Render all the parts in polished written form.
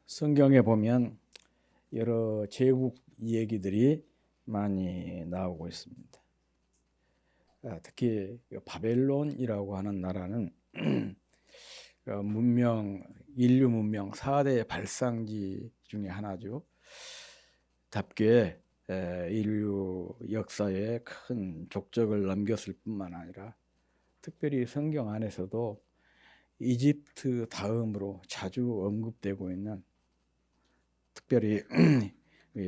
성경에 보면 여러 제국 얘기들이 많이 나오고 있습니다. 특히 바벨론이라고 하는 나라는 인류 문명 4대 발상지 중에 하나죠. 답게 인류 역사에 큰 족적을 남겼을 뿐만 아니라 특별히 성경 안에서도 이집트 다음으로 자주 언급되고 있는, 특별히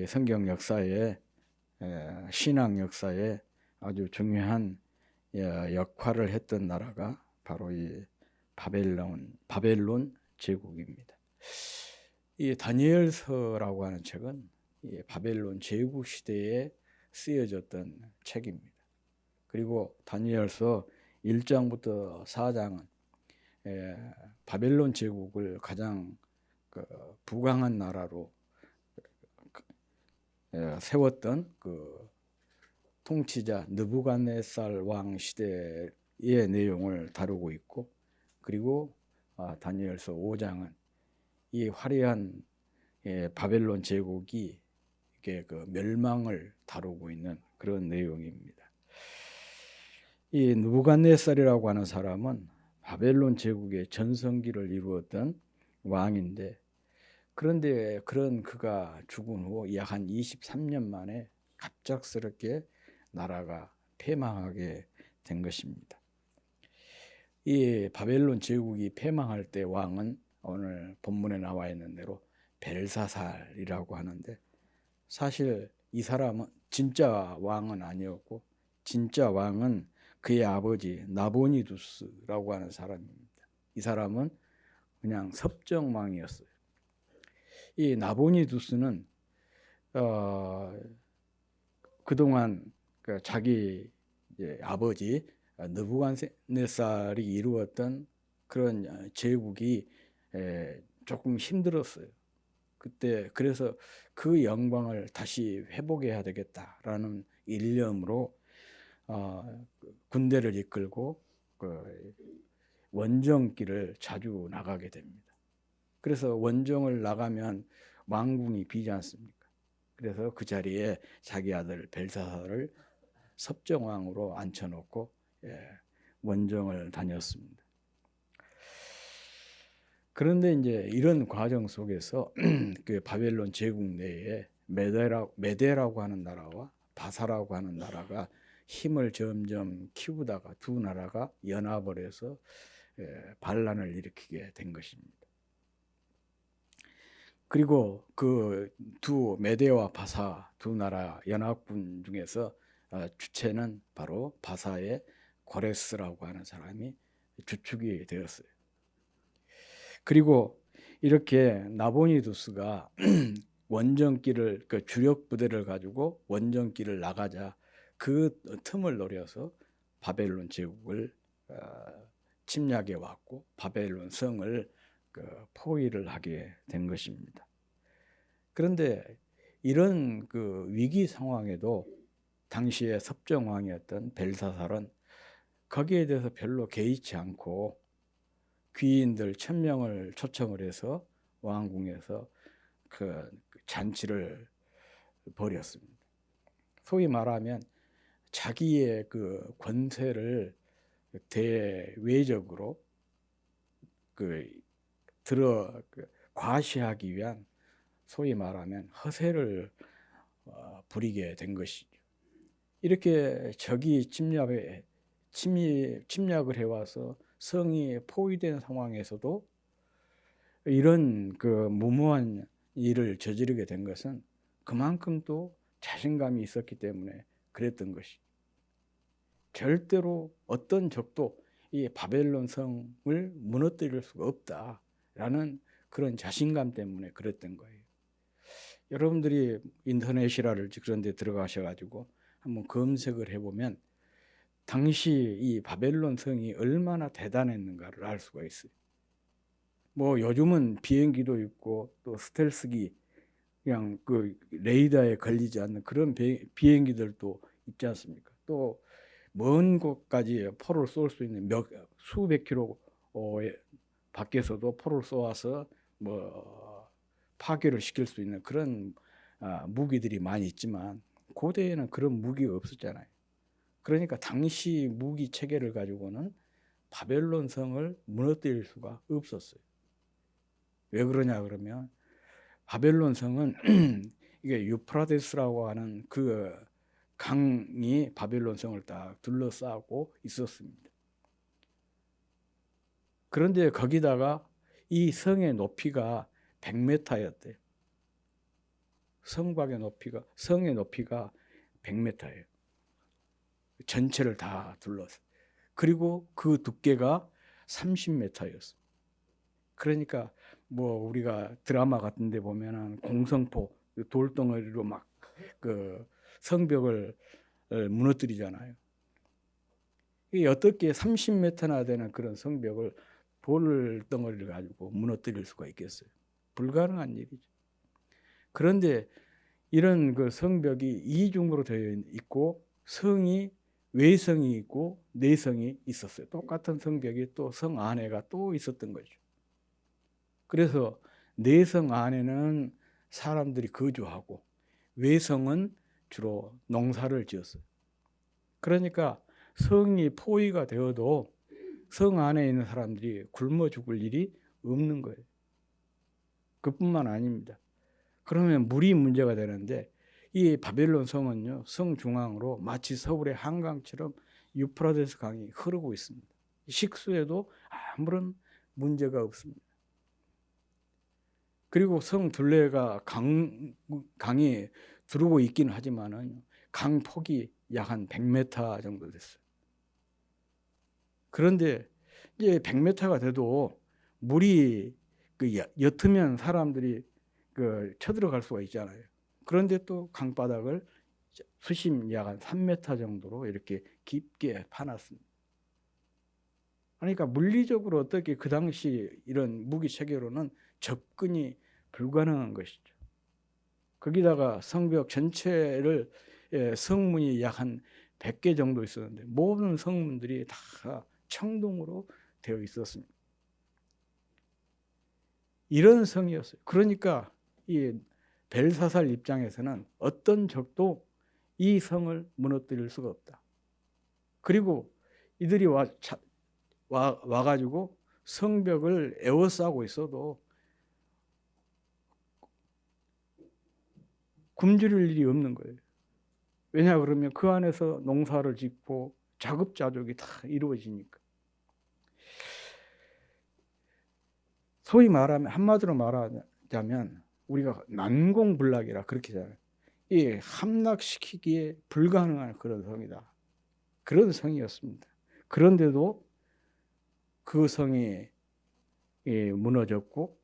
성경 역사에, 신앙 역사에 아주 중요한 역할을 했던 나라가 바로 이 바벨론 제국입니다. 이 다니엘서라고 하는 책은 이 바벨론 제국 시대에 쓰여졌던 책입니다. 그리고 다니엘서 1장부터 4장은 바벨론 제국을 가장 부강한 나라로 세웠던 그 통치자 느부갓네살 왕 시대의 내용을 다루고 있고, 그리고 다니엘서 5장은 이 화려한 바벨론 제국이 그 멸망을 다루고 있는 그런 내용입니다. 이 느부갓네살이라고 하는 사람은 바벨론 제국의 전성기를 이루었던 왕인데, 그런데 그런 그가 죽은 후 약 한 23년 만에 갑작스럽게 나라가 패망하게 된 것입니다. 이 바벨론 제국이 패망할 때 왕은 오늘 본문에 나와 있는 대로 벨사살이라고 하는데, 사실 이 사람은 진짜 왕은 아니었고, 진짜 왕은 그의 아버지 나보니두스라고 하는 사람입니다. 이 사람은 그냥 섭정왕이었어요. 이 나보니두스는 그동안 자기 아버지 느부갓네살이 이루었던 그런 제국이 조금 힘들었어요. 그때 그래서 그 영광을 다시 회복해야 되겠다라는 일념으로 군대를 이끌고 원정길을 자주 나가게 됩니다. 그래서 원정을 나가면 왕궁이 비지 않습니까? 그래서 그 자리에 자기 아들 벨사살을 섭정왕으로 앉혀놓고 원정을 다녔습니다. 그런데 이제 이런 과정 속에서 그 바벨론 제국 내에 메대라고 하는 나라와 바사라고 하는 나라가 힘을 점점 키우다가 두 나라가 연합을 해서 반란을 일으키게 된 것입니다. 그리고 그 두 메대와 바사 두 나라 연합군 중에서 주체는 바로 바사의 고레스라고 하는 사람이 주축이 되었어요. 그리고 이렇게 나보니두스가 원정길을 주력 부대를 가지고 원정길을 나가자 그 틈을 노려서 바벨론 제국을 침략해 왔고 바벨론 성을 포위를 하게 된 것입니다. 그런데 이런 위기 상황에도 당시의 섭정왕이었던 벨사살은 거기에 대해서 별로 개의치 않고 귀인들 1000명을 초청을 해서 왕궁에서 그 잔치를 벌였습니다. 소위 말하면 자기의 그 권세를 대외적으로 과시하기 위한 소위 말하면 허세를 부리게 된 것이죠. 이렇게 적이 침략을 해와서 성이 포위된 상황에서도 이런 무모한 일을 저지르게 된 것은 그만큼 또 자신감이 있었기 때문에 그랬던 것이죠. 절대로 어떤 적도 이 바벨론 성을 무너뜨릴 수가 없다라는 그런 자신감 때문에 그랬던 거예요. 여러분들이 인터넷이라든지 그런 데 들어가셔가지고 한번 검색을 해보면 당시 이 바벨론 성이 얼마나 대단했는가를 알 수가 있어요. 뭐 요즘은 비행기도 있고 또 스텔스기, 그냥 레이더에 걸리지 않는 그런 비행기들도 있지 않습니까? 또 먼 곳까지 포를 쏠 수 있는 수백 킬로 밖에서도 포를 쏘아서 파괴를 시킬 수 있는 그런 무기들이 많이 있지만 고대에는 그런 무기가 없었잖아요. 그러니까 당시 무기 체계를 가지고는 바벨론 성을 무너뜨릴 수가 없었어요. 왜 그러냐 그러면 바벨론 성은 이게 유프라데스라고 하는 그 강이 바벨론 성을 딱 둘러싸고 있었습니다. 그런데 거기다가 이 성의 높이가 100m였대요. 성의 높이가 100m예요. 전체를 다 둘러서. 그리고 그 두께가 30m였어. 그러니까 뭐 우리가 드라마 같은 데 보면은 공성포 돌덩어리로 막 그 성벽을 무너뜨리잖아요. 이게 어떻게 30m나 되는 그런 성벽을 돌덩어리를 가지고 무너뜨릴 수가 있겠어요? 불가능한 일이죠. 그런데 이런 그 성벽이 이중으로 되어 있고 성이 외성이 있고 내성이 있었어요. 똑같은 성벽이 또 성 안에가 또 있었던 거죠. 그래서 내성 안에는 사람들이 거주하고 외성은 주로 농사를 지었어요. 그러니까 성이 포위가 되어도 성 안에 있는 사람들이 굶어 죽을 일이 없는 거예요. 그뿐만 아닙니다. 그러면 물이 문제가 되는데 이 바벨론 성은요, 성 중앙으로 마치 서울의 한강처럼 유프라데스 강이 흐르고 있습니다. 식수에도 아무런 문제가 없습니다. 그리고 성 둘레가 강이 두르고 있긴 하지만은 강 폭이 약 한 100m 정도 됐어요. 그런데 이제 100m가 돼도 물이 옅으면 사람들이 쳐들어갈 수가 있잖아요. 그런데 또 강바닥을 수심 약 한 3m 정도로 이렇게 깊게 파놨습니다. 그러니까 물리적으로 어떻게 그 당시 이런 무기 체계로는 접근이 불가능한 것이죠. 거기다가 성벽 전체를 성문이 약 한 100개 정도 있었는데 모든 성문들이 다 청동으로 되어 있었습니다. 이런 성이었어요. 그러니까 이 벨사살 입장에서는 어떤 적도 이 성을 무너뜨릴 수가 없다. 그리고 이들이 와가지고 성벽을 에워싸고 있어도 굶주릴 일이 없는 거예요. 왜냐 그러면 그 안에서 농사를 짓고 자급자족이 다 이루어지니까. 소위 말하면 한마디로 말하자면 우리가 난공불락이라 그렇게 하잖아요. 이 함락시키기에 불가능한 그런 성이다. 그런 성이었습니다. 그런데도 그 성이 무너졌고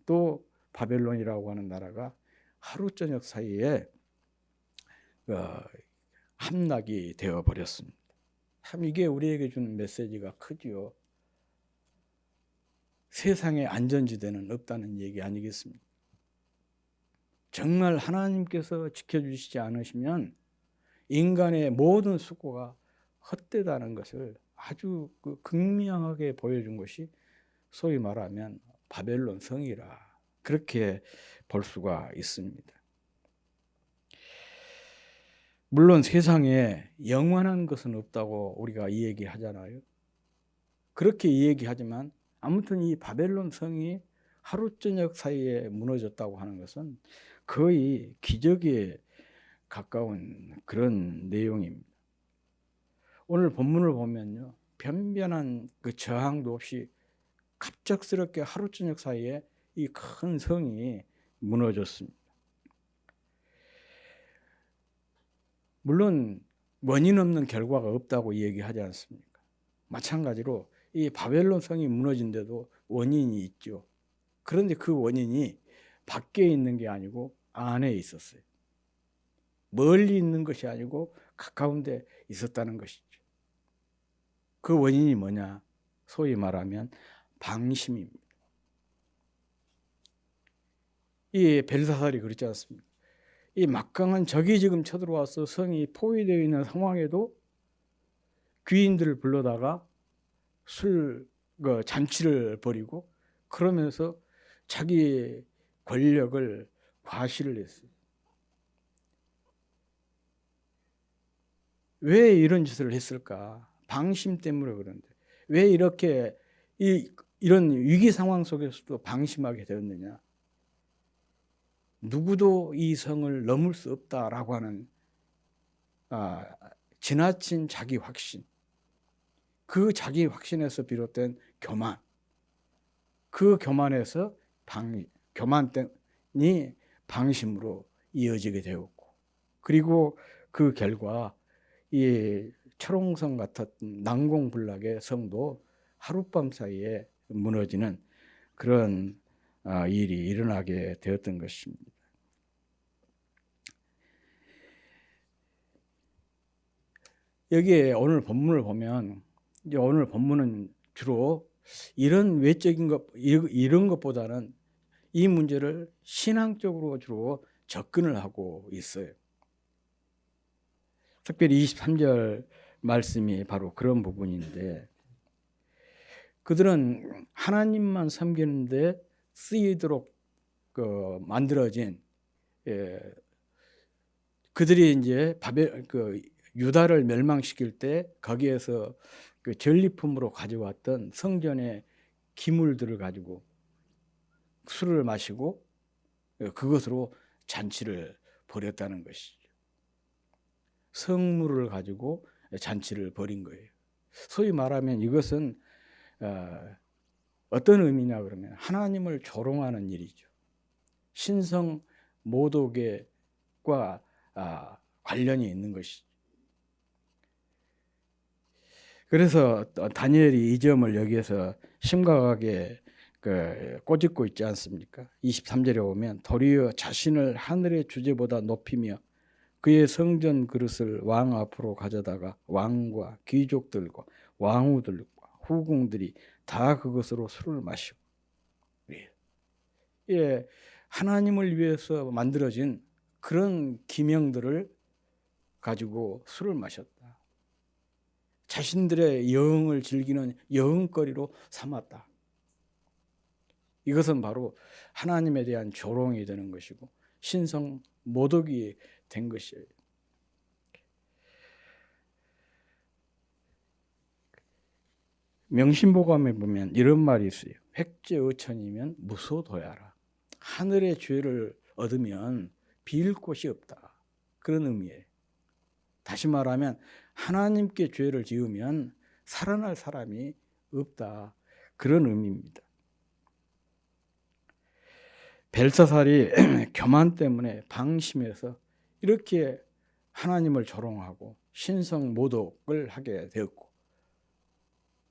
또 바벨론이라고 하는 나라가 하루 저녁 사이에 함락이 되어 버렸습니다. 참 이게 우리에게 주는 메시지가 크지요. 세상에 안전지대는 없다는 얘기 아니겠습니까? 정말 하나님께서 지켜주시지 않으시면 인간의 모든 수고가 헛되다는 것을 아주 극명하게 보여준 것이 소위 말하면 바벨론 성이라 그렇게 볼 수가 있습니다. 물론 세상에 영원한 것은 없다고 우리가 이 얘기하잖아요. 그렇게 이 얘기하지만 아무튼 이 바벨론 성이 하루 저녁 사이에 무너졌다고 하는 것은 거의 기적에 가까운 그런 내용입니다. 오늘 본문을 보면요, 변변한 그 저항도 없이 갑작스럽게 하루 저녁 사이에 이 큰 성이 무너졌습니다. 물론 원인 없는 결과가 없다고 얘기하지 않습니까? 마찬가지로 이 바벨론 성이 무너진 데도 원인이 있죠. 그런데 그 원인이 밖에 있는 게 아니고 안에 있었어요. 멀리 있는 것이 아니고 가까운 데 있었다는 것이죠. 그 원인이 뭐냐? 소위 말하면 방심입니다. 이 벨사살이 그렇지 않습니까? 이 막강한 적이 지금 쳐들어와서 성이 포위되어 있는 상황에도 귀인들을 불러다가 잔치를 벌이고 그러면서 자기 권력을 과시를 했어요. 왜 이런 짓을 했을까? 방심 때문에 그런데 왜 이렇게 이런 위기 상황 속에서도 방심하게 되었느냐? 누구도 이 성을 넘을 수 없다라고 하는 지나친 자기 확신, 그 자기 확신에서 비롯된 교만, 그 교만에서 교만이 방심으로 이어지게 되었고, 그리고 그 결과 이 철옹성 같은 난공불락의 성도 하룻밤 사이에 무너지는 그런 일이 일어나게 되었던 것입니다. 여기에 오늘 본문을 보면, 이제 오늘 본문은 주로 이런 외적인 것, 이런 것보다는 이 문제를 신앙적으로 주로 접근을 하고 있어요. 특별히 23절 말씀이 바로 그런 부분인데, 그들은 하나님만 섬기는데 쓰이도록 만들어진, 그들이 이제 유다를 멸망시킬 때 거기에서 그 전리품으로 가져왔던 성전의 기물들을 가지고 술을 마시고 그것으로 잔치를 벌였다는 것이죠. 성물을 가지고 잔치를 벌인 거예요. 소위 말하면 이것은 어떤 의미냐 그러면 하나님을 조롱하는 일이죠. 신성 모독과 관련이 있는 것이죠. 그래서 다니엘이 이 점을 여기에서 심각하게 꼬집고 있지 않습니까? 23절에 보면 도리어 자신을 하늘의 주제보다 높이며 그의 성전 그릇을 왕 앞으로 가져다가 왕과 귀족들과 왕후들과 후궁들이 다 그것으로 술을 마시고, 하나님을 위해서 만들어진 그런 기명들을 가지고 술을 마셨다. 자신들의 여흥을 즐기는 여흥거리로 삼았다. 이것은 바로 하나님에 대한 조롱이 되는 것이고 신성 모독이 된 것이에요. 명심보감에 보면 이런 말이 있어요. 획제어천이면 무소도야라. 하늘의 죄를 얻으면 빌 곳이 없다. 그런 의미예요. 다시 말하면 하나님께 죄를 지으면 살아날 사람이 없다. 그런 의미입니다. 벨사살이 교만 때문에 방심해서 이렇게 하나님을 조롱하고 신성 모독을 하게 되었고,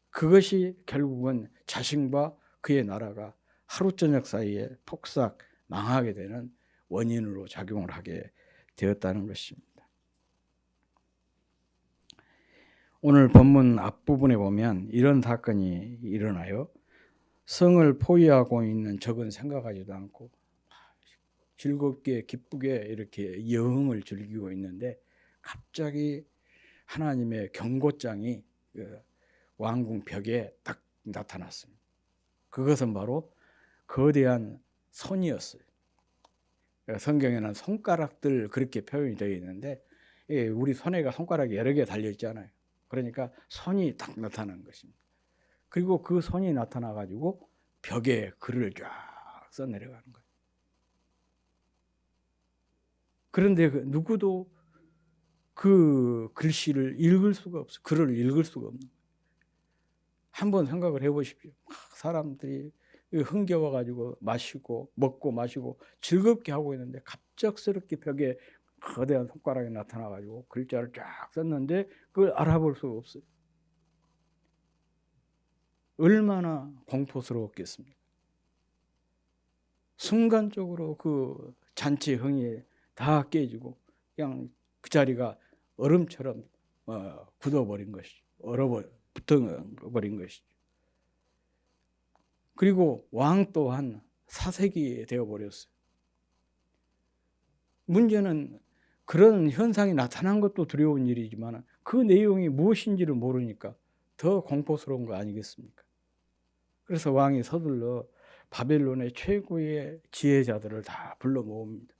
그것이 결국은 자신과 그의 나라가 하루 저녁 사이에 폭삭 망하게 되는 원인으로 작용을 하게 되었다는 것입니다. 오늘 본문 앞부분에 보면 이런 사건이 일어나요. 성을 포위하고 있는 적은 생각하지도 않고 즐겁게 기쁘게 이렇게 여흥을 즐기고 있는데 갑자기 하나님의 경고장이 왕궁 벽에 딱 나타났습니다. 그것은 바로 거대한 손이었어요. 성경에는 손가락들 그렇게 표현이 되어 있는데 우리 손에가 손가락이 여러 개 달려 있잖아요. 그러니까 손이 딱 나타난 것입니다. 그리고 그 손이 나타나 가지고 벽에 글을 쫙 써 내려가는 거예요. 그런데 누구도 그 글씨를 읽을 수가 없어요. 글을 읽을 수가 없는 거예요. 한번 생각을 해보십시오. 사람들이 흥겨워 가지고 마시고 먹고 마시고 즐겁게 하고 있는데 갑작스럽게 벽에 거대한 손가락이 나타나 가지고 글자를 쫙 썼는데 그걸 알아볼 수가 없어요. 얼마나 공포스러웠겠습니까? 순간적으로 그 잔치 흥이 다 깨지고 그냥 그 자리가 얼음처럼 굳어버린 것이죠. 붙어버린 것이죠. 그리고 왕 또한 사색이 되어버렸어요. 문제는 그런 현상이 나타난 것도 두려운 일이지만 그 내용이 무엇인지를 모르니까 더 공포스러운 거 아니겠습니까? 그래서 왕이 서둘러 바벨론의 최고의 지혜자들을 다 불러 모읍니다.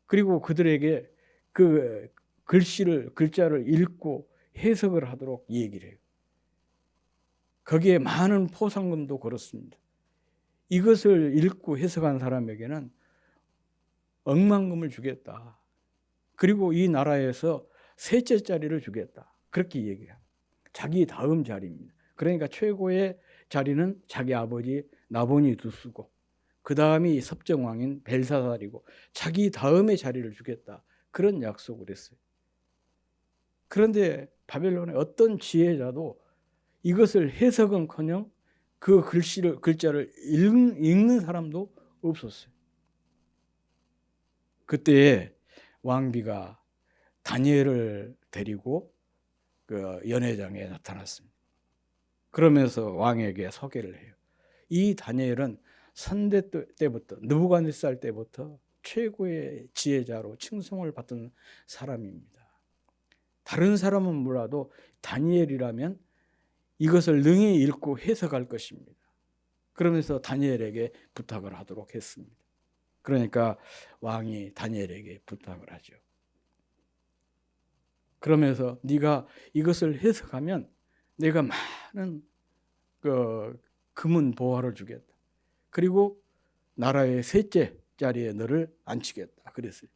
그리고 그들에게 그 글자를 읽고 해석을 하도록 얘기를 해요. 거기에 많은 포상금도 걸었습니다. 이것을 읽고 해석한 사람에게는 억만금을 주겠다. 그리고 이 나라에서 셋째 자리를 주겠다. 그렇게 얘기해요. 자기 다음 자리입니다. 그러니까 최고의 자리는 자기 아버지 나보니 두스고 그 다음이 섭정왕인 벨사살이고 자기 다음의 자리를 주겠다. 그런 약속을 했어요. 그런데 바벨론의 어떤 지혜자도 이것을 해석은커녕 그 글자를 읽는 사람도 없었어요. 그때 왕비가 다니엘을 데리고 그 연회장에 나타났습니다. 그러면서 왕에게 소개를 해요. 이 다니엘은 선대 때부터 느부갓네살 때부터 최고의 지혜자로 칭송을 받던 사람입니다. 다른 사람은 몰라도 다니엘이라면 이것을 능히 읽고 해석할 것입니다. 그러면서 다니엘에게 부탁을 하도록 했습니다. 그러니까 왕이 다니엘에게 부탁을 하죠. 그러면서 네가 이것을 해석하면 내가 많은 금은 보화를 주겠다. 그리고 나라의 셋째 자리에 너를 앉히겠다. 그랬어요.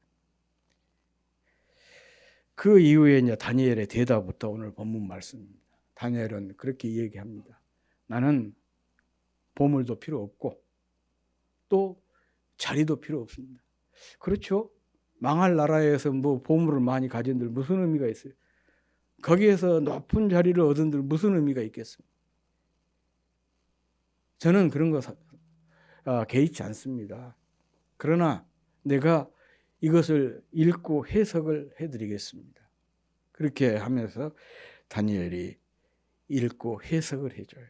그 이후에 이제 다니엘의 대답부터 오늘 본문 말씀입니다. 다니엘은 그렇게 얘기합니다. 나는 보물도 필요 없고 또 자리도 필요 없습니다. 그렇죠? 망할 나라에서 뭐 보물을 많이 가진들 무슨 의미가 있어요? 거기에서 높은 자리를 얻은들 무슨 의미가 있겠습니까? 저는 그런 거 개의치 않습니다. 그러나 내가 이것을 읽고 해석을 해드리겠습니다. 그렇게 하면서 다니엘이 읽고 해석을 해줘요.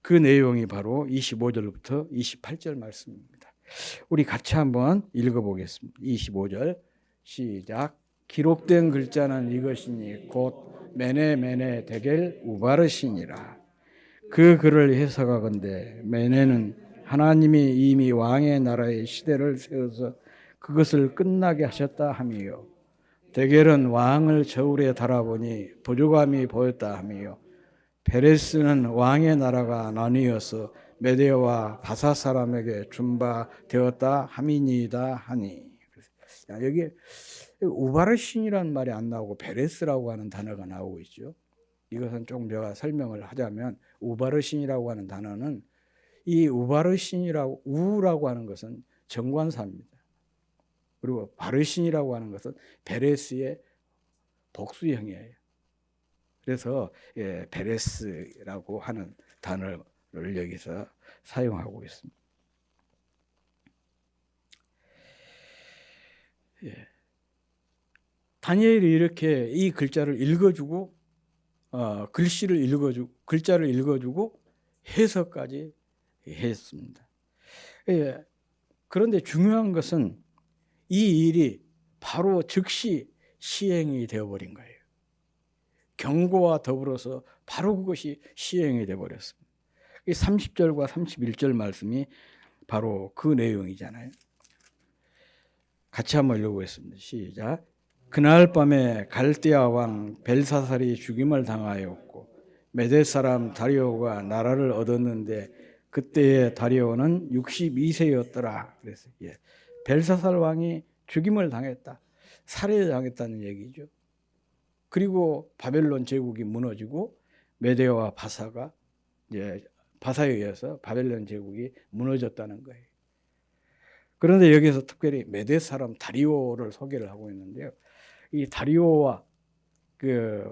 그 내용이 바로 25절부터 28절 말씀입니다. 우리 같이 한번 읽어보겠습니다. 25절 시작. 기록된 글자는 이것이니 곧 메네 데겔 우바르시니라. 그 글을 해석하건대 메네는 하나님이 이미 왕의 나라의 시대를 세워서 그것을 끝나게 하셨다 함이요. 데겔은 왕을 저울에 달아보니 부족함이 보였다 함이요. 베레스는 왕의 나라가 나뉘어서 메대와 바사 사람에게 준바되었다 함이니이다 하니. 여기 우바르신이라는 말이 안 나오고 베레스라고 하는 단어가 나오고 있죠. 이것은 좀 제가 설명을 하자면 우바르신이라고 하는 단어는 이 우라고 하는 것은 정관사입니다. 그리고 바르신이라고 하는 것은 베레스의 복수형이에요. 그래서 베레스라고 하는 단어를 여기서 사용하고 있습니다. 다니엘이 이렇게 이 글자를 읽어주고 글자를 읽어주고 해석까지 했습니다. 그런데 중요한 것은 이 일이 바로 즉시 시행이 되어버린 거예요. 경고와 더불어서 바로 그것이 시행이 되어버렸습니다. 30절과 31절 말씀이 바로 그 내용이잖아요. 같이 한번 읽어보겠습니다. 시작. 그날 밤에 갈대아 왕 벨사살이 죽임을 당하였고 메대 사람 다리오가 나라를 얻었는데 그때의 다리오는 62세였더라. 그래서 벨사살 왕이 죽임을 당했다. 살해당했다는 얘기죠. 그리고 바벨론 제국이 무너지고 메대와 바사가 바사에 의해서 바벨론 제국이 무너졌다는 거예요. 그런데 여기서 특별히 메대 사람 다리오를 소개를 하고 있는데요. 이 다리오와 그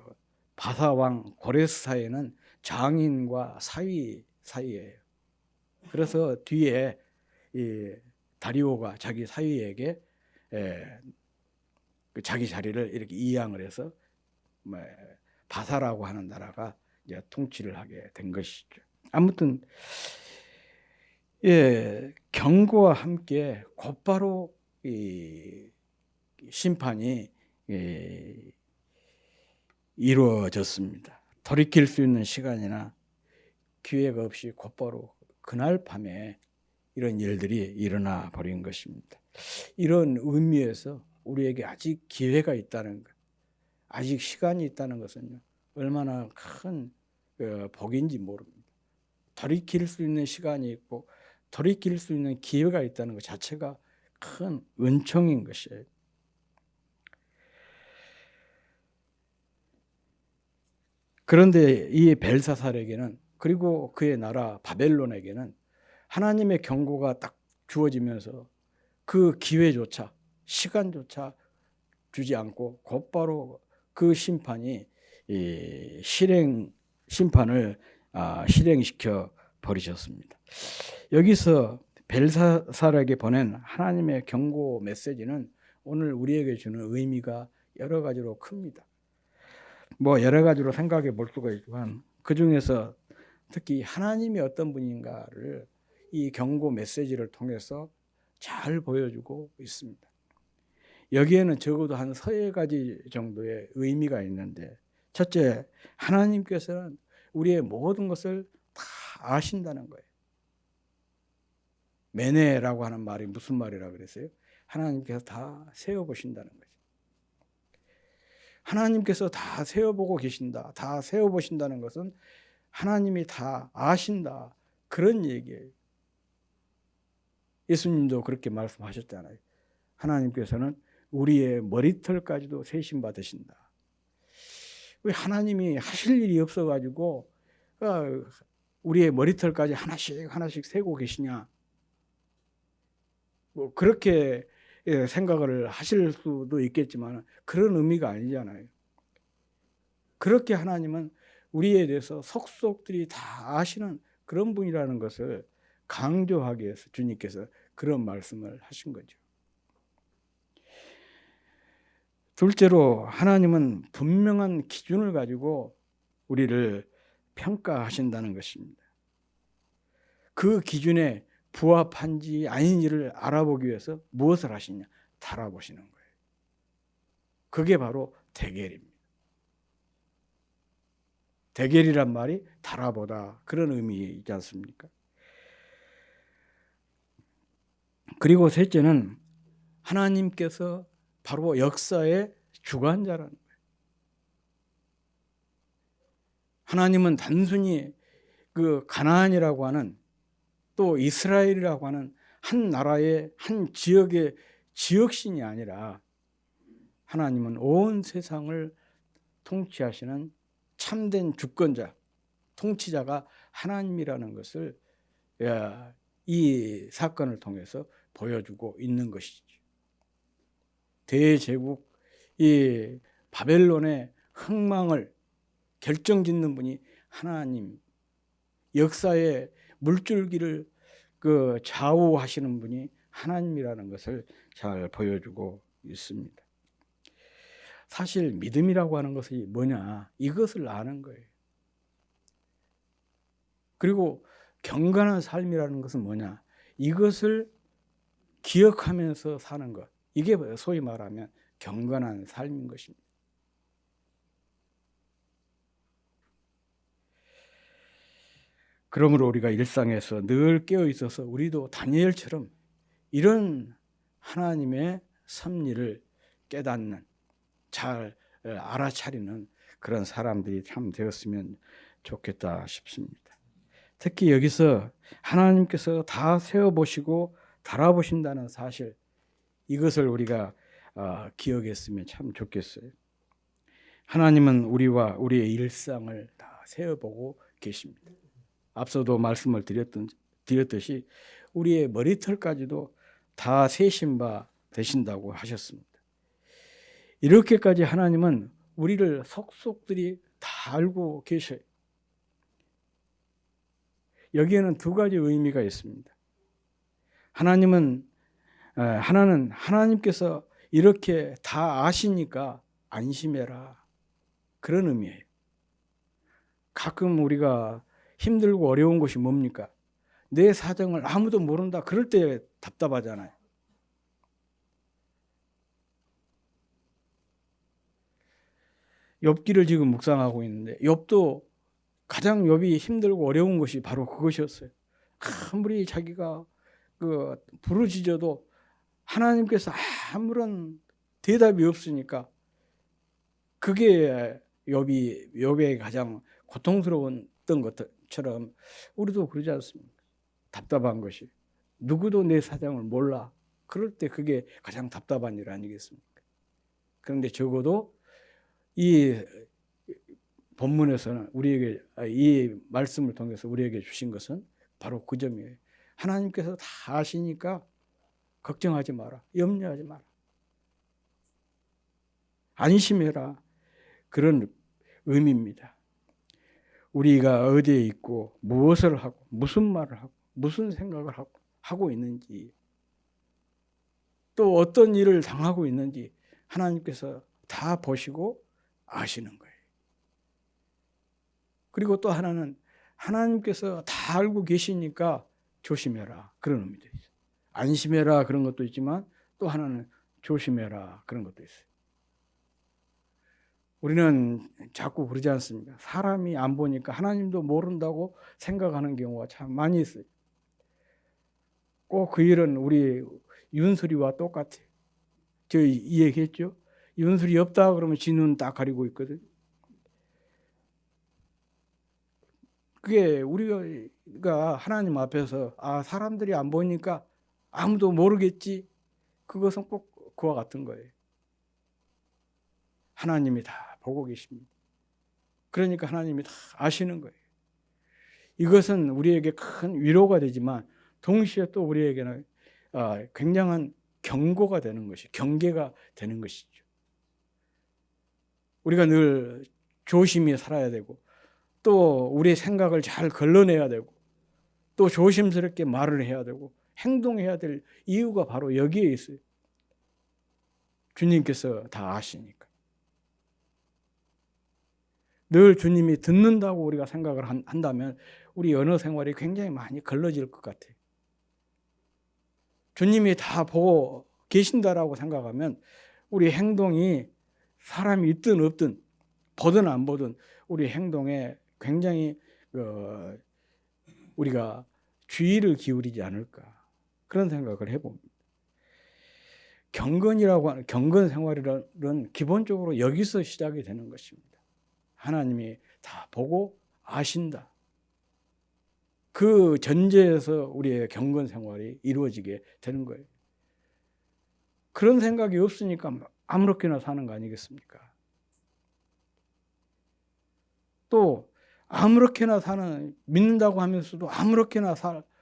바사 왕 고레스 사이는 장인과 사이예요. 그래서 뒤에 이 다리오가 자기 사위에게 자기 자리를 이렇게 이양을 해서 바사라고 하는 나라가 이제 통치를 하게 된 것이죠. 아무튼 경고와 함께 곧바로 이 심판이 이루어졌습니다. 돌이킬 수 있는 시간이나 기회가 없이 곧바로 그날 밤에 이런 일들이 일어나 버린 것입니다. 이런 의미에서 우리에게 아직 기회가 있다는 것, 아직 시간이 있다는 것은요, 얼마나 큰 복인지 모릅니다. 돌이킬 수 있는 시간이 있고 돌이킬 수 있는 기회가 있다는 것 자체가 큰 은총인 것이에요. 그런데 이 벨사살에게는, 그리고 그의 나라 바벨론에게는 하나님의 경고가 딱 주어지면서 그 기회조차, 시간조차 주지 않고 곧바로 그 심판을 실행시켜 버리셨습니다. 여기서 벨사살에게 보낸 하나님의 경고 메시지는 오늘 우리에게 주는 의미가 여러 가지로 큽니다. 여러 가지로 생각해 볼 수가 있지만 그 중에서 특히 하나님이 어떤 분인가를 이 경고 메시지를 통해서 잘 보여주고 있습니다. 여기에는 적어도 한 3가지 정도의 의미가 있는데, 첫째, 하나님께서는 우리의 모든 것을 다 아신다는 거예요. 메네라고 하는 말이 무슨 말이라고 그랬어요? 하나님께서 다 세워보신다는 거죠. 하나님께서 다 세워보고 계신다, 다 세워보신다는 것은 하나님이 다 아신다, 그런 얘기예요. 예수님도 그렇게 말씀하셨잖아요. 하나님께서는 우리의 머리털까지도 세심 받으신다. 왜 하나님이 하실 일이 없어가지고 우리의 머리털까지 하나씩 세고 계시냐? 그렇게 생각을 하실 수도 있겠지만 그런 의미가 아니잖아요. 그렇게 하나님은 우리에 대해서 속속들이 다 아시는 그런 분이라는 것을 강조하기 위해서 주님께서 그런 말씀을 하신 거죠. 둘째로, 하나님은 분명한 기준을 가지고 우리를 평가하신다는 것입니다. 그 기준에 부합한지 아닌지를 알아보기 위해서 무엇을 하시냐? 달아보시는 거예요. 그게 바로 대결입니다. 대결이란 말이 달아보다, 그런 의미이지 않습니까? 그리고 셋째는 하나님께서 바로 역사의 주관자라는 거예요. 하나님은 단순히 그 가나안이라고 하는, 또 이스라엘이라고 하는 한 나라의 한 지역의 지역신이 아니라 하나님은 온 세상을 통치하시는 참된 주권자, 통치자가 하나님이라는 것을 이 사건을 통해서 보여주고 있는 것이죠. 대제국 이 바벨론의 흥망을 결정짓는 분이 하나님, 역사의 물줄기를 좌우하시는 분이 하나님이라는 것을 잘 보여주고 있습니다. 사실 믿음이라고 하는 것이 뭐냐, 이것을 아는 거예요. 그리고 경건한 삶이라는 것은 뭐냐, 이것을 기억하면서 사는 것, 이게 소위 말하면 경건한 삶인 것입니다. 그러므로 우리가 일상에서 늘 깨어 있어서 우리도 다니엘처럼 이런 하나님의 섭리를 깨닫는, 잘 알아차리는 그런 사람들이 참 되었으면 좋겠다 싶습니다. 특히 여기서 하나님께서 다 세워보시고 달아보신다는 사실, 이것을 우리가 기억했으면 참 좋겠어요. 하나님은 우리와 우리의 일상을 다 세워보고 계십니다. 앞서도 말씀을 드렸듯이 우리의 머리털까지도 다 세신 바 되신다고 하셨습니다. 이렇게까지 하나님은 우리를 속속들이 다 알고 계셔요. 여기에는 2가지 의미가 있습니다. 하나는 하나님께서 이렇게 다 아시니까 안심해라, 그런 의미예요. 가끔 우리가 힘들고 어려운 것이 뭡니까? 내 사정을 아무도 모른다, 그럴 때 답답하잖아요. 욥기를 지금 묵상하고 있는데 욥도 가장 욥이 힘들고 어려운 것이 바로 그것이었어요. 아무리 자기가 부르짖어도 하나님께서 아무런 대답이 없으니까 그게 욥의 가장 고통스러웠던 것처럼 우리도 그러지 않습니까? 답답한 것이 누구도 내 사정을 몰라. 그럴 때 그게 가장 답답한 일 아니겠습니까? 그런데 적어도 이 본문에서는 우리에게 이 말씀을 통해서 우리에게 주신 것은 바로 그 점이에요. 하나님께서 다 아시니까 걱정하지 마라. 염려하지 마라. 안심해라. 그런 의미입니다. 우리가 어디에 있고 무엇을 하고 무슨 말을 하고 무슨 생각을 하고 있는지 또 어떤 일을 당하고 있는지 하나님께서 다 보시고 아시는 거예요. 그리고 또 하나는 하나님께서 다 알고 계시니까 조심해라. 그런 의미도 있어요. 안심해라 그런 것도 있지만 또 하나는 조심해라 그런 것도 있어요. 우리는 자꾸 그러지 않습니까? 사람이 안 보니까 하나님도 모른다고 생각하는 경우가 참 많이 있어요. 꼭 그 일은 우리 윤수리와 똑같아요. 저 이 얘기했죠? 윤수리 없다 그러면 지 눈 딱 가리고 있거든. 그게 우리가 하나님 앞에서 사람들이 안 보니까 아무도 모르겠지. 그것은 꼭 그와 같은 거예요. 하나님이 다 보고 계십니다. 그러니까 하나님이 다 아시는 거예요. 이것은 우리에게 큰 위로가 되지만 동시에 또 우리에게는 굉장한 경고가 되는 것이, 경계가 되는 것이죠. 우리가 늘 조심히 살아야 되고 또 우리의 생각을 잘 걸러내야 되고 또 조심스럽게 말을 해야 되고 행동해야 될 이유가 바로 여기에 있어요. 주님께서 다 아시니까. 늘 주님이 듣는다고 우리가 생각을 한다면 우리 언어 생활이 굉장히 많이 걸러질 것 같아요. 주님이 다 보고 계신다라고 생각하면 우리 행동이 사람이 있든 없든 보든 안 보든 우리 행동에 굉장히 우리가 주의를 기울이지 않을까 그런 생각을 해봅니다. 경건이라고 하는 경건 생활이란 기본적으로 여기서 시작이 되는 것입니다. 하나님이 다 보고 아신다. 그 전제에서 우리의 경건 생활이 이루어지게 되는 거예요. 그런 생각이 없으니까 아무렇게나 사는 거 아니겠습니까? 또 아무렇게나 믿는다고 하면서도 아무렇게나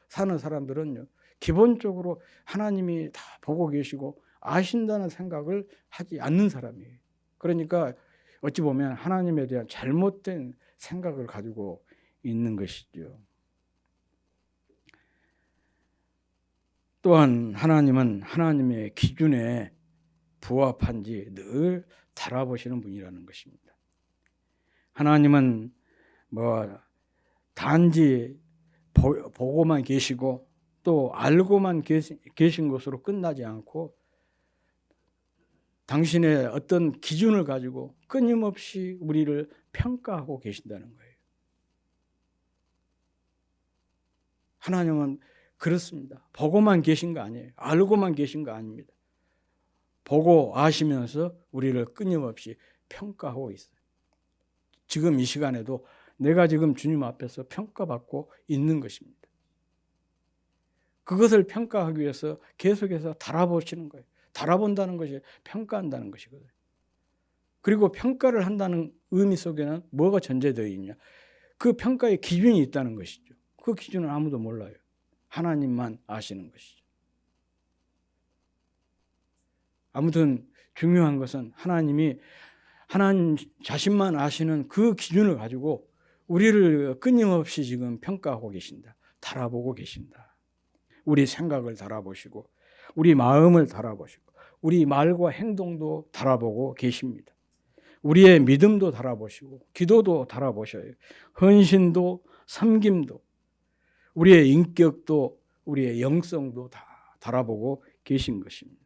사는 사람들은요, 기본적으로 하나님이 다 보고 계시고 아신다는 생각을 하지 않는 사람이에요. 그러니까 어찌 보면 하나님에 대한 잘못된 생각을 가지고 있는 것이죠. 또한 하나님은 하나님의 기준에 부합한지 늘 달아보시는 분이라는 것입니다. 하나님은 단지 보고만 계시고 또 알고만 계신 것으로 끝나지 않고 당신의 어떤 기준을 가지고 끊임없이 우리를 평가하고 계신다는 거예요. 하나님은 그렇습니다. 보고만 계신 거 아니에요. 알고만 계신 거 아닙니다. 보고 아시면서 우리를 끊임없이 평가하고 있어요. 지금 이 시간에도 내가 지금 주님 앞에서 평가받고 있는 것입니다. 그것을 평가하기 위해서 계속해서 달아보시는 거예요. 달아본다는 것이 평가한다는 것이거든요. 그리고 평가를 한다는 의미 속에는 뭐가 전제되어 있냐? 그 평가의 기준이 있다는 것이죠. 그 기준은 아무도 몰라요. 하나님만 아시는 것이죠. 아무튼 중요한 것은 하나님 자신만 아시는 그 기준을 가지고 우리를 끊임없이 지금 평가하고 계신다. 달아보고 계신다. 우리 생각을 달아보시고 우리 마음을 달아보시고 우리 말과 행동도 달아보고 계십니다. 우리의 믿음도 달아보시고 기도도 달아보셔요. 헌신도 섬김도 우리의 인격도 우리의 영성도 다 달아보고 계신 것입니다.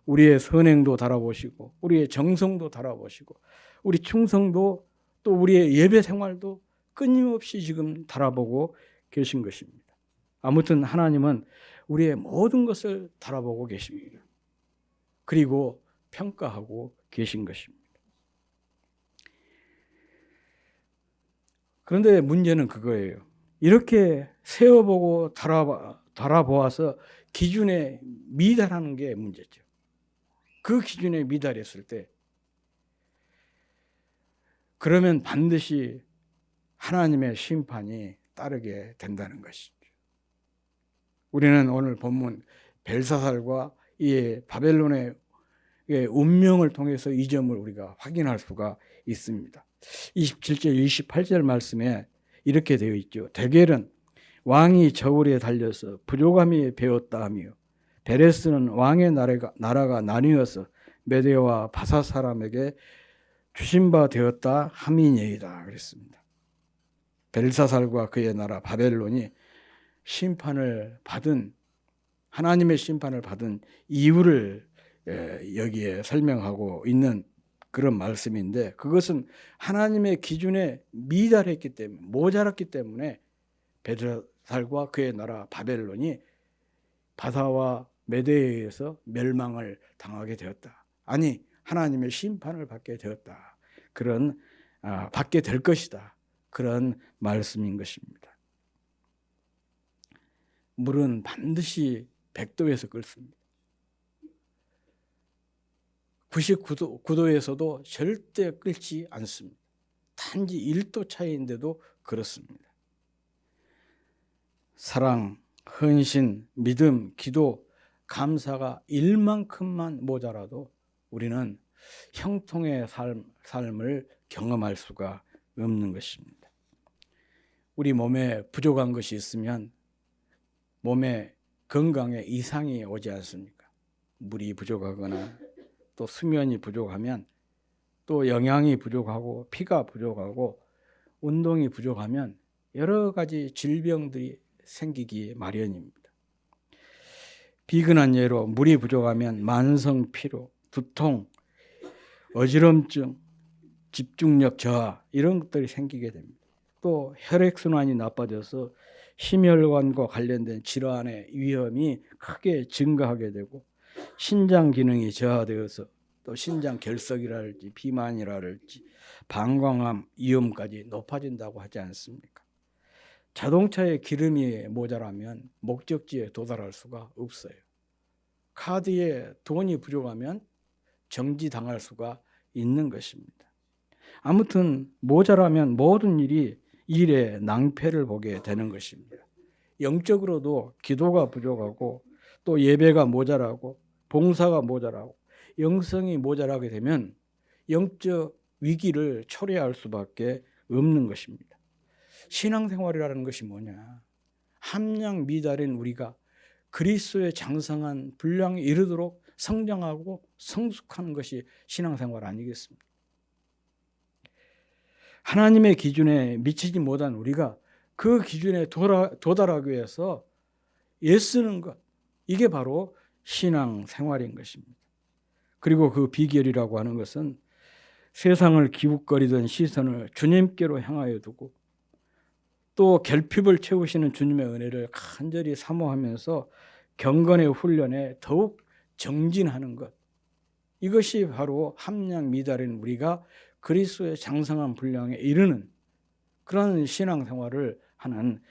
우리의 선행도 달아보시고 우리의 정성도 달아보시고 우리 충성도 또 우리의 예배 생활도 끊임없이 지금 달아보고 계신 것입니다. 아무튼 하나님은 우리의 모든 것을 달아보고 계십니다. 그리고 평가하고 계신 것입니다. 그런데 문제는 그거예요. 이렇게 세어보고 달아보아서 기준에 미달하는 게 문제죠. 그 기준에 미달했을 때 그러면 반드시 하나님의 심판이 따르게 된다는 것이죠. 우리는 오늘 본문 벨사살과 이 바벨론의 운명을 통해서 이 점을 우리가 확인할 수가 있습니다. 27절 28절 말씀에 이렇게 되어 있죠. 데겔은 왕이 저울에 달려서 부족함이 배었다 하며 베레스는 왕의 나라가 나뉘어서 메대와 바사 사람에게 주신 바 되었다 함이니이다 그랬습니다. 벨사살과 그의 나라 바벨론이 심판을 받은 하나님의 심판을 받은 이유를 여기에 설명하고 있는 그런 말씀인데 그것은 하나님의 기준에 미달했기 때문에 모자랐기 때문에 벨사살과 그의 나라 바벨론이 바사와 메대에 의해서 멸망을 당하게 되었다. 아니 하나님의 심판을 받게 되었다. 그런 받게 될 것이다. 그런 말씀인 것입니다. 물은 반드시 100도에서 끓습니다. 99도에서도 절대 끓지 않습니다. 단지 1도 차이인데도 그렇습니다. 사랑, 헌신, 믿음, 기도, 감사가 1만큼만 모자라도 우리는 형통의 삶을 경험할 수가 없는 것입니다. 우리 몸에 부족한 것이 있으면 몸에 건강에 이상이 오지 않습니까? 물이 부족하거나 또 수면이 부족하면 또 영양이 부족하고 피가 부족하고 운동이 부족하면 여러 가지 질병들이 생기기 마련입니다. 비근한 예로 물이 부족하면 만성 피로, 두통, 어지럼증, 집중력 저하 이런 것들이 생기게 됩니다. 또 혈액순환이 나빠져서 심혈관과 관련된 질환의 위험이 크게 증가하게 되고 신장 기능이 저하되어서 또 신장 결석이랄지 비만이랄지 방광암 위험까지 높아진다고 하지 않습니까? 자동차에 기름이 모자라면 목적지에 도달할 수가 없어요. 카드에 돈이 부족하면 정지당할 수가 있는 것입니다. 아무튼 모자라면 모든 일에 낭패를 보게 되는 것입니다. 영적으로도 기도가 부족하고 또 예배가 모자라고 봉사가 모자라고 영성이 모자라게 되면 영적 위기를 초래할 수밖에 없는 것입니다. 신앙생활이라는 것이 뭐냐? 함량 미달인 우리가 그리스도의 장성한 분량에 이르도록 성장하고 성숙하는 것이 신앙생활 아니겠습니까? 하나님의 기준에 미치지 못한 우리가 그 기준에 도달하기 위해서 애쓰는 것, 이게 바로 신앙생활인 것입니다. 그리고 그 비결이라고 하는 것은 세상을 기웃거리던 시선을 주님께로 향하여 두고 또 결핍을 채우시는 주님의 은혜를 간절히 사모하면서 경건의 훈련에 더욱 정진하는 것, 이것이 바로 함량 미달인 우리가 그리스도의 장성한 분량에 이르는 그런 신앙생활을 하는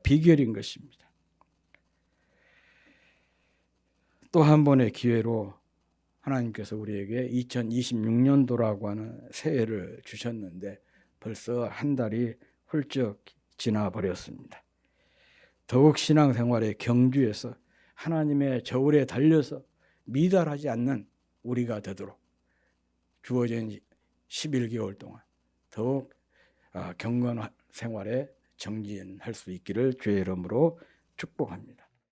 비결인 것입니다. 또 한 번의 기회로 하나님께서 우리에게 2026년도라고 하는 새해를 주셨는데 벌써 한 달이 훌쩍 지나버렸습니다. 더욱 신앙생활의 경주에서 하나님의 저울에 달려서 미달하지 않는 우리가 되도록 주어진 11개월 동안 더욱 경건 생활에 정진할 수 있기를 주의 이름으로 축복합니다.